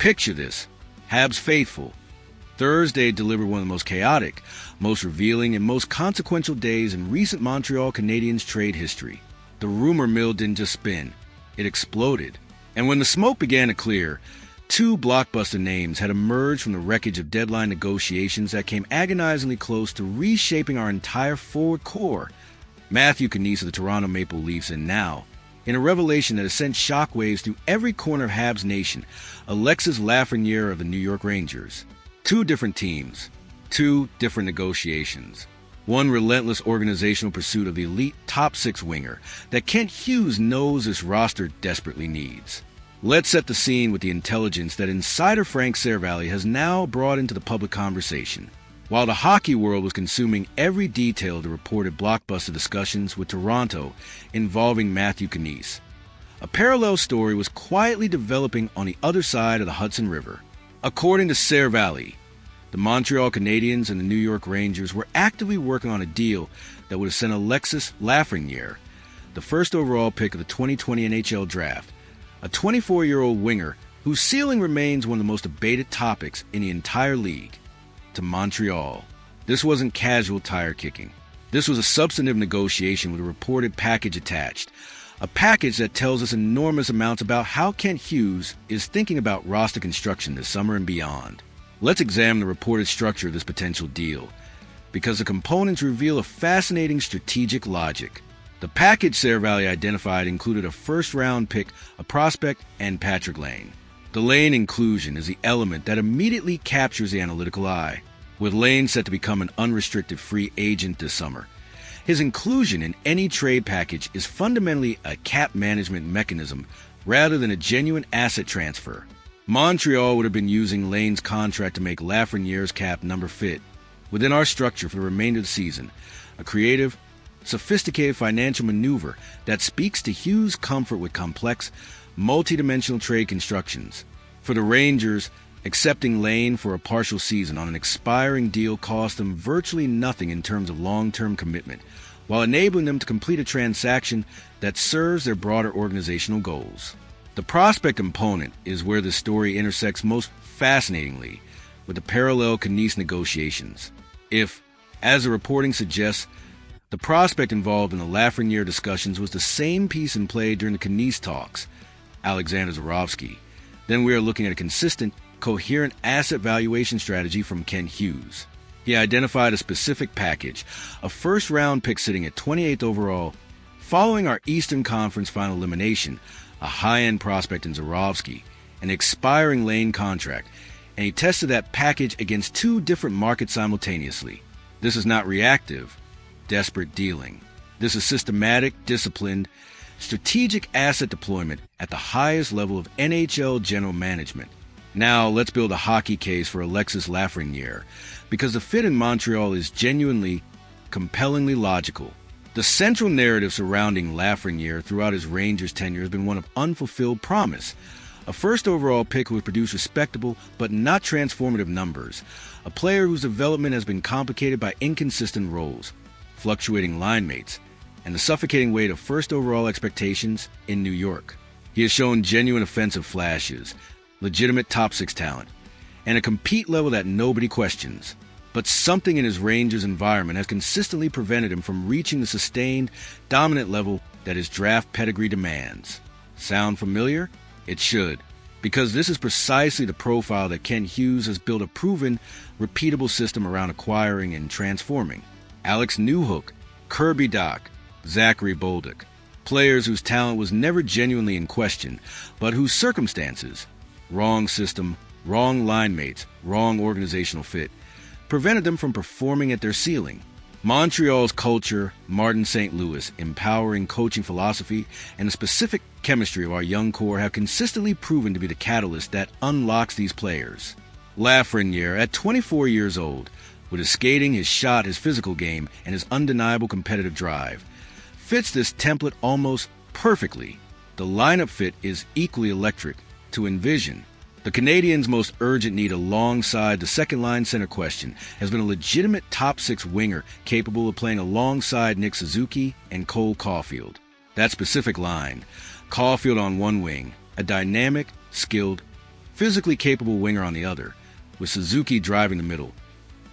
Picture this. Habs faithful. Thursday delivered one of the most chaotic, most revealing, and most consequential days in recent Montreal Canadiens trade history. The rumor mill didn't just spin. It exploded. And when the smoke began to clear, two blockbuster names had emerged from the wreckage of deadline negotiations that came agonizingly close to reshaping our entire forward core. Matthew Knies of the Toronto Maple Leafs, and now, in a revelation that has sent shockwaves through every corner of Habs Nation, Alexis Lafreniere of the New York Rangers. Two different teams, two different negotiations. One relentless organizational pursuit of the elite top six winger that Kent Hughes knows this roster desperately needs. Let's set the scene with the intelligence that insider Frank Seravalli has now brought into the public conversation. While the hockey world was consuming every detail of the reported blockbuster discussions with Toronto involving Matthew Knies, a parallel story was quietly developing on the other side of the Hudson River. According to Seravalli, the Montreal Canadiens and the New York Rangers were actively working on a deal that would have sent Alexis Lafreniere, the first overall pick of the 2020 NHL Draft, a 24-year-old winger whose ceiling remains one of the most debated topics in the entire league, to Montreal. This wasn't casual tire kicking. This was a substantive negotiation with a reported package attached, a package that tells us enormous amounts about how Kent Hughes is thinking about roster construction this summer and beyond. Let's examine the reported structure of this potential deal, because the components reveal a fascinating strategic logic. The package Seravalli identified included a first-round pick, a prospect, and Patrick Lane. The Lane inclusion is the element that immediately captures the analytical eye, with Lane set to become an unrestricted free agent this summer. His inclusion in any trade package is fundamentally a cap management mechanism rather than a genuine asset transfer. Montreal would have been using Lane's contract to make Lafreniere's cap number fit within our structure for the remainder of the season, a creative, sophisticated financial maneuver that speaks to Hughes' comfort with complex, multi-dimensional trade constructions. For the Rangers, accepting Lane for a partial season on an expiring deal cost them virtually nothing in terms of long-term commitment, while enabling them to complete a transaction that serves their broader organizational goals. The prospect component is where the story intersects most fascinatingly with the parallel Knies negotiations. If, as the reporting suggests, the prospect involved in the Lafreniere discussions was the same piece in play during the Knies talks, Alexander Zborowski, then we are looking at a consistent, coherent asset valuation strategy from Kent Hughes. He identified a specific package, a first-round pick sitting at 28th overall, following our Eastern Conference final elimination, a high-end prospect in Zborowski, an expiring Lane contract, and he tested that package against two different markets simultaneously. This is not reactive, desperate dealing. This is systematic, disciplined, strategic asset deployment at the highest level of NHL general management. Now, let's build a hockey case for Alexis Lafreniere, because the fit in Montreal is genuinely, compellingly logical. The central narrative surrounding Lafreniere throughout his Rangers tenure has been one of unfulfilled promise. A first overall pick who would produce respectable but not transformative numbers. A player whose development has been complicated by inconsistent roles, fluctuating line mates, and the suffocating weight of first overall expectations in New York. He has shown genuine offensive flashes, legitimate top six talent, and a compete level that nobody questions. But something in his Rangers environment has consistently prevented him from reaching the sustained, dominant level that his draft pedigree demands. Sound familiar? It should, because this is precisely the profile that Kent Hughes has built a proven, repeatable system around acquiring and transforming. Alex Newhook, Kirby Dach, Zachary Bolduc, players whose talent was never genuinely in question, but whose circumstances, wrong system, wrong line mates, wrong organizational fit, prevented them from performing at their ceiling. Montreal's culture, Martin St. Louis' empowering coaching philosophy, and the specific chemistry of our young core have consistently proven to be the catalyst that unlocks these players. Lafreniere, at 24 years old, with his skating, his shot, his physical game, and his undeniable competitive drive, fits this template almost perfectly. The lineup fit is equally electric to envision. The Canadiens' most urgent need alongside the second-line center question has been a legitimate top-six winger capable of playing alongside Nick Suzuki and Cole Caulfield. That specific line, Caulfield on one wing, a dynamic, skilled, physically capable winger on the other, with Suzuki driving the middle,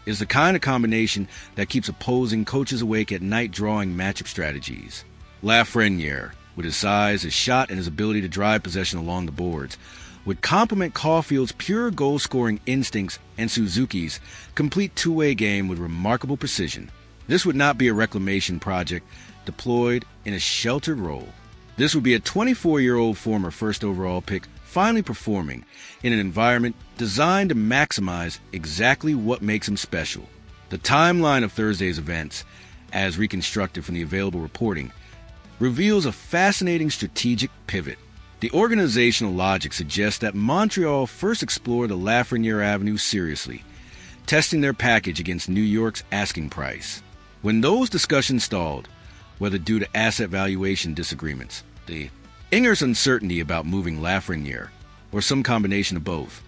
is the kind of combination that keeps opposing coaches awake at night drawing matchup strategies. Lafreniere, with his size, his shot, and his ability to drive possession along the boards, would complement Caulfield's pure goal-scoring instincts and Suzuki's complete two-way game with remarkable precision. This would not be a reclamation project deployed in a sheltered role. This would be a 24-year-old former first overall pick finally performing in an environment designed to maximize exactly what makes him special. The timeline of Thursday's events, as reconstructed from the available reporting, reveals a fascinating strategic pivot. The organizational logic suggests that Montreal first explored the Lafreniere Avenue seriously, testing their package against New York's asking price. When those discussions stalled, whether due to asset valuation disagreements, the Inger's uncertainty about moving Lafreniere, or some combination of both,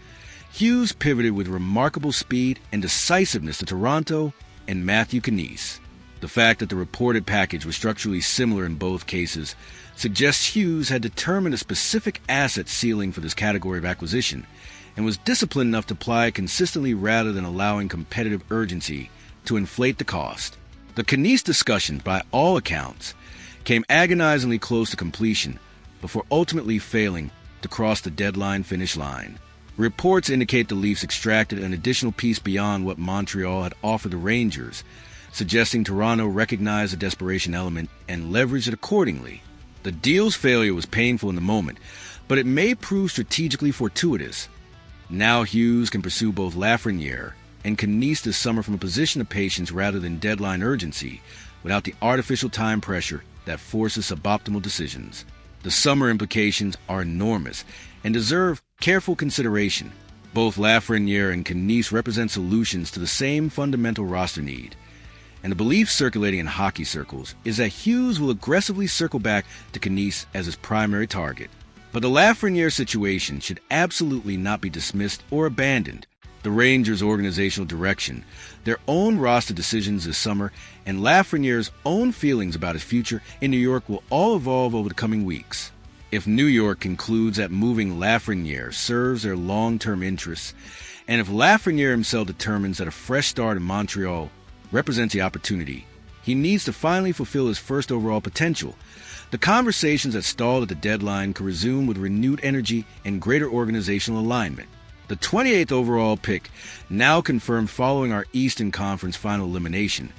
Hughes pivoted with remarkable speed and decisiveness to Toronto and Matthew Knies. The fact that the reported package was structurally similar in both cases suggests Hughes had determined a specific asset ceiling for this category of acquisition and was disciplined enough to apply it consistently rather than allowing competitive urgency to inflate the cost. The Knies discussion, by all accounts, came agonizingly close to completion before ultimately failing to cross the deadline finish line. Reports indicate the Leafs extracted an additional piece beyond what Montreal had offered the Rangers, suggesting Toronto recognized the desperation element and leveraged it accordingly. The deal's failure was painful in the moment, but it may prove strategically fortuitous. Now Hughes can pursue both Lafreniere and Knies this summer from a position of patience rather than deadline urgency, without the artificial time pressure that forces suboptimal decisions. The summer implications are enormous and deserve careful consideration. Both Lafreniere and Knies represent solutions to the same fundamental roster need, and the belief circulating in hockey circles is that Hughes will aggressively circle back to Knies as his primary target. But the Lafreniere situation should absolutely not be dismissed or abandoned. The Rangers' organizational direction, their own roster decisions this summer, and Lafreniere's own feelings about his future in New York will all evolve over the coming weeks. If New York concludes that moving Lafreniere serves their long-term interests, and if Lafreniere himself determines that a fresh start in Montreal represents the opportunity he needs to finally fulfill his first overall potential, the conversations that stalled at the deadline could resume with renewed energy and greater organizational alignment. The 28th overall pick, now confirmed following our Eastern Conference final elimination,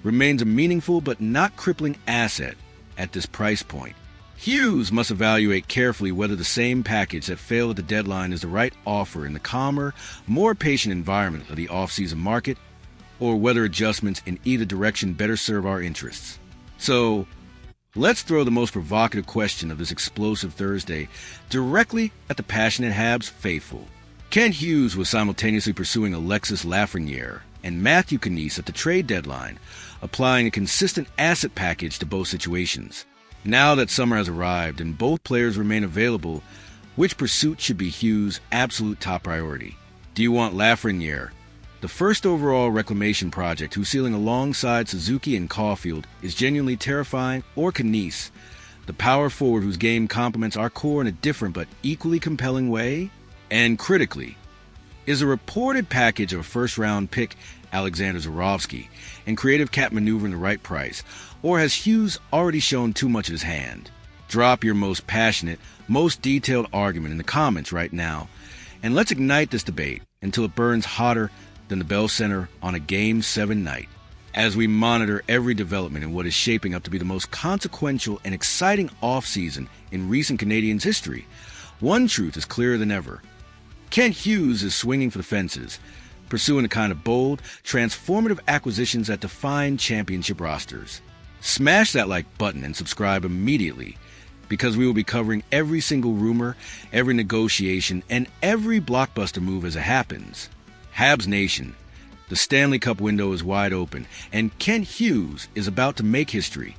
remains a meaningful but not crippling asset at this price point. Hughes must evaluate carefully whether the same package that failed at the deadline is the right offer in the calmer, more patient environment of the off-season market, or whether adjustments in either direction better serve our interests. So, let's throw the most provocative question of this explosive Thursday directly at the passionate Habs faithful. Kent Hughes was simultaneously pursuing Alexis Lafreniere and Matthew Knies at the trade deadline, applying a consistent asset package to both situations. Now that summer has arrived and both players remain available, which pursuit should be Hughes' absolute top priority? Do you want Lafreniere, the first overall reclamation project whose ceiling alongside Suzuki and Caulfield is genuinely terrifying, or Knies, the power forward whose game complements our core in a different but equally compelling way? And critically, is a reported package of a first-round pick Alexander Zborowski and creative cap maneuvering the right price, or has Hughes already shown too much of his hand? Drop your most passionate, most detailed argument in the comments right now, and let's ignite this debate until it burns hotter than the Bell Center on a Game 7 night, as we monitor every development in what is shaping up to be the most consequential and exciting offseason in recent Canadiens history. One truth is clearer than ever. Kent Hughes is swinging for the fences, pursuing the kind of bold, transformative acquisitions that define championship rosters. Smash that like button and subscribe immediately, because we will be covering every single rumor, every negotiation, and every blockbuster move as it happens. Habs Nation, the Stanley Cup window is wide open, and Kent Hughes is about to make history.